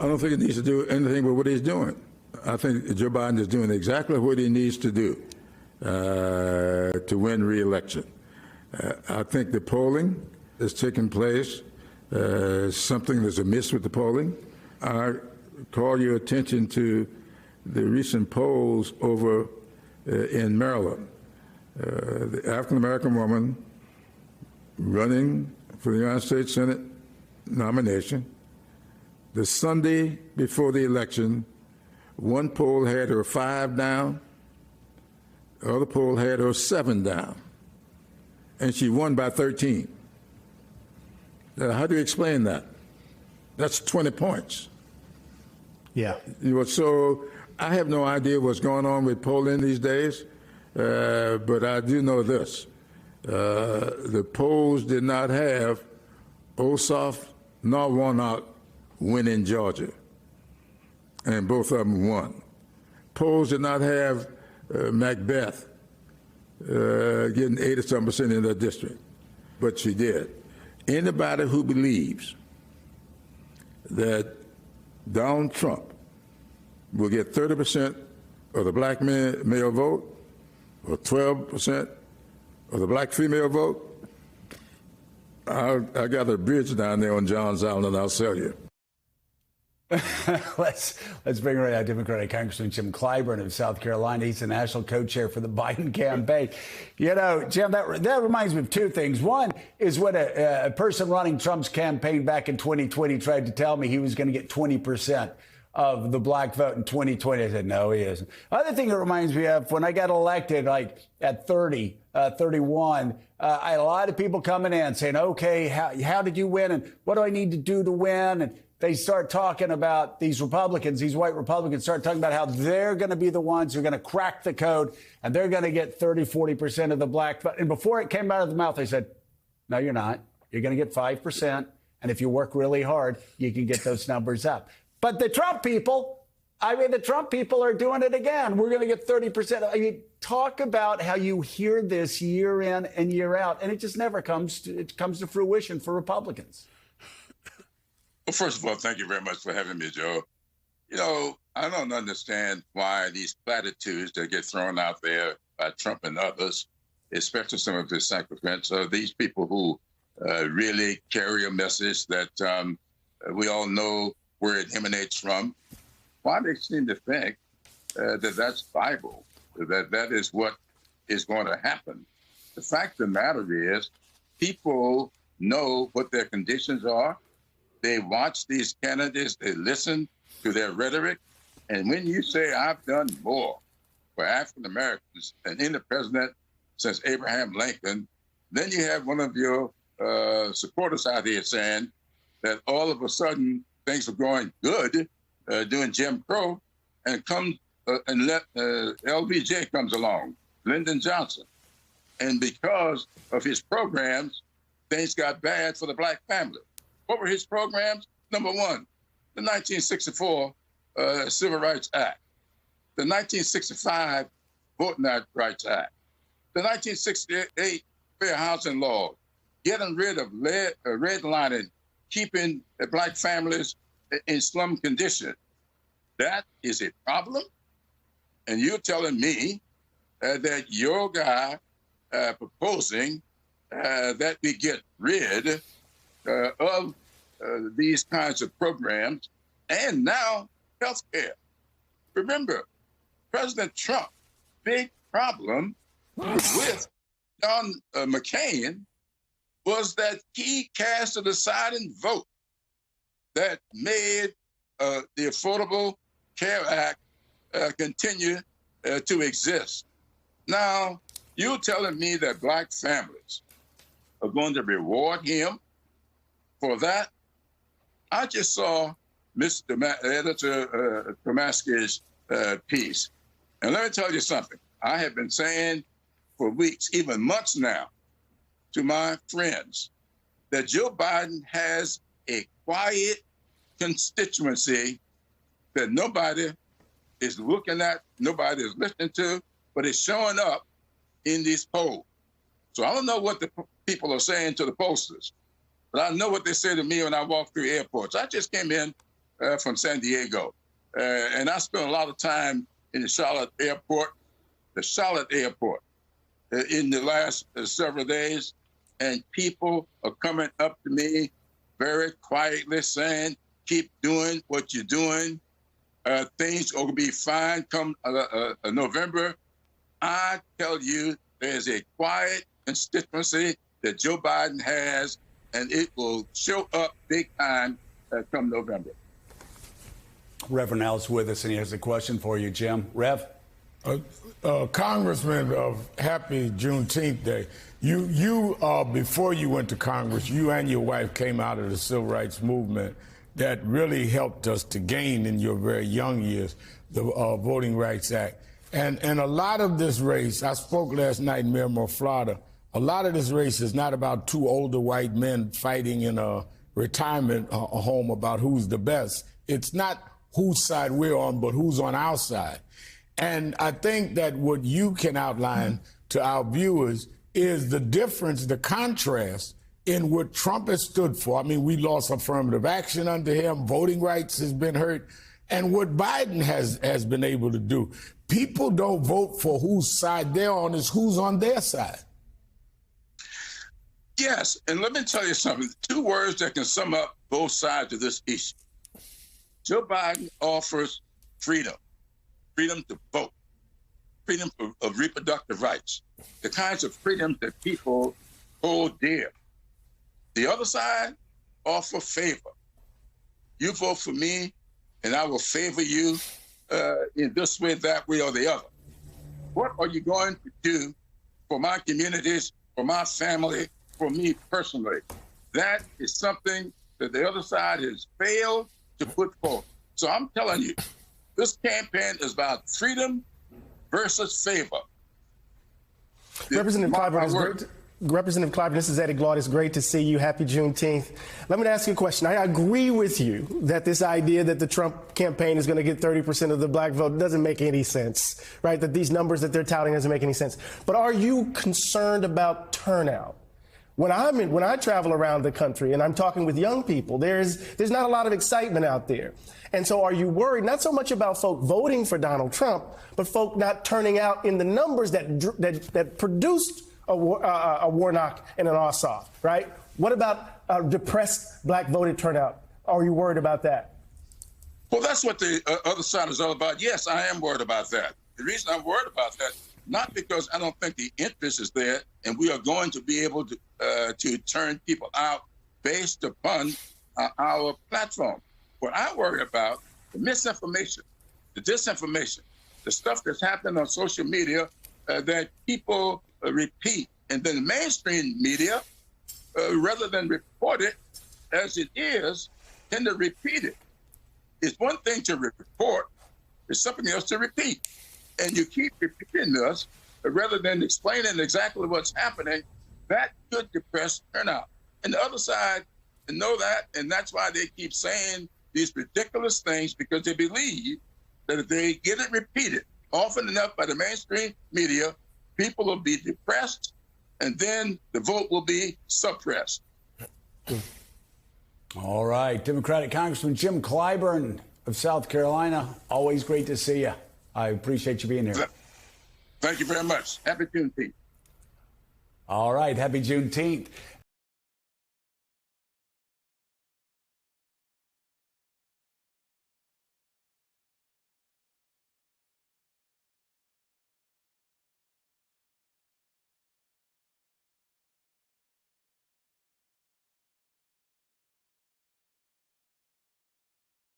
I don't think he needs to do anything but what he's doing. I think Joe Biden is doing exactly what he needs to do to win re-election. I think the polling that's taking place, something that's amiss with the polling. I call your attention to the recent polls over in Maryland. The African-American woman running for the United States Senate nomination. The Sunday before the election, one poll had her 5 down, the other poll had her 7 down, and she won by 13. How do you explain that? That's 20 points. Yeah. So I have no idea what's going on with polling these days, but I do know this. The polls did not have Ossoff nor Warnock win in Georgia, and both of them won. Polls did not have Macbeth getting 80-something% in that district, but she did. Anybody who believes that Donald Trump will get 30% of the black male vote or 12% of the black female vote, I got a bridge down there on Johns Island, and I'll sell you. Let's bring right Democratic Congressman Jim Clyburn of South Carolina. He's the national co-chair for the Biden campaign. You know, Jim, that reminds me of two things. One is when a person running Trump's campaign back in 2020 tried to tell me he was going to get 20% of the black vote in 2020. I said, no, he isn't. Other thing it reminds me of, when I got elected, like at 30, 31, I had a lot of people coming in saying, okay, how did you win? And what do I need to do to win? And they start talking about these Republicans, these white Republicans start talking about how they're going to be the ones who are going to crack the code and they're going to get 30, 40% of the black vote. And before it came out of the mouth, I said, no, you're not. You're going to get 5%. And if you work really hard, you can get those numbers up. But the Trump people, the Trump people are doing it again. We're going to get 30%. I mean, talk about how you hear this year in and year out, and it just never comes to fruition for Republicans. Well, first of all, thank you very much for having me, Joe. You know, I don't understand why these platitudes that get thrown out there by Trump and others, especially some of his sycophants, are these people who really carry a message that we all know where it emanates from. Why they seem to think that that's Bible, that is what is going to happen. The fact of the matter is, people know what their conditions are. They watch these candidates, they listen to their rhetoric. And when you say, I've done more for African Americans than any president since Abraham Lincoln, then you have one of your supporters out here saying that all of a sudden things are going good during Jim Crow, and LBJ comes along, Lyndon Johnson. And because of his programs, things got bad for the black family. What were his programs? Number one, the 1964 Civil Rights Act, the 1965 Voting Rights Act, the 1968 Fair Housing Law, getting rid of redlining, keeping the black families in slum condition. That is a problem. And you're telling me that your guy proposing that we get rid of these kinds of programs, and now healthcare. Remember, President Trump, big problem with John McCain was that he cast a deciding vote that made the Affordable Care Act continue to exist. Now, you're telling me that black families are going to reward him for that? I just saw Mr. Editor Tomasky's piece. And let me tell you something. I have been saying for weeks, even months now, to my friends that Joe Biden has a quiet constituency that nobody is looking at, nobody is listening to, but it's showing up in these polls. So I don't know what the people are saying to the pollsters, but I know what they say to me when I walk through airports. I just came in from San Diego. And I spent a lot of time in the Charlotte airport, in the last several days. And people are coming up to me very quietly saying, keep doing what you're doing. Things are going to be fine come November. I tell you, there's a quiet constituency that Joe Biden has, and it will show up big time come November. Reverend Al's with us, and he has a question for you, Jim. Rev? Congressman, happy Juneteenth Day. You before you went to Congress, you and your wife came out of the civil rights movement that really helped us to gain in your very young years the Voting Rights Act. And a lot of this race, I spoke last night in Miramar, Florida, a lot of this race is not about two older white men fighting in a retirement home about who's the best. It's not whose side we're on, but who's on our side. And I think that what you can outline to our viewers is the difference, the contrast in what Trump has stood for. I mean, we lost affirmative action under him, voting rights has been hurt, and what Biden has been able to do. People don't vote for whose side they're on, it's who's on their side. Yes, and let me tell you something. Two words that can sum up both sides of this issue. Joe Biden offers freedom to vote, freedom of reproductive rights, the kinds of freedoms that people hold dear. The other side offer favor. You vote for me, and I will favor you in this way, that way, or the other. What are you going to do for my communities, for my family, for me personally? That is something that the other side has failed to put forth. So I'm telling you, this campaign is about freedom versus favor. Representative Clyburn, this is Eddie Glaude. It's great to see you. Happy Juneteenth. Let me ask you a question. I agree with you that this idea that the Trump campaign is going to get 30% of the black vote doesn't make any sense, right? That these numbers that they're touting doesn't make any sense. But are you concerned about turnout? When I travel around the country and I'm talking with young people, there's not a lot of excitement out there. And so are you worried not so much about folk voting for Donald Trump, but folk not turning out in the numbers that produced a Warnock and an Ossoff, right? What about depressed black voter turnout? Are you worried about that? Well, that's what the other side is all about. Yes, I am worried about that. The reason I'm worried about that, not because I don't think the interest is there and we are going to be able to turn people out based upon our platform. What I worry about, the misinformation, the disinformation, the stuff that's happening on social media that people repeat. And then the mainstream media, rather than report it as it is, tend to repeat it. It's one thing to report, it's something else to repeat. And you keep repeating this rather than explaining exactly what's happening, that could depress turnout. And the other side know that, and that's why they keep saying these ridiculous things, because they believe that if they get it repeated often enough by the mainstream media, people will be depressed, and then the vote will be suppressed. All right. Democratic Congressman Jim Clyburn of South Carolina, always great to see you. I appreciate you being here. Thank you very much. Happy Juneteenth. All right. Happy Juneteenth.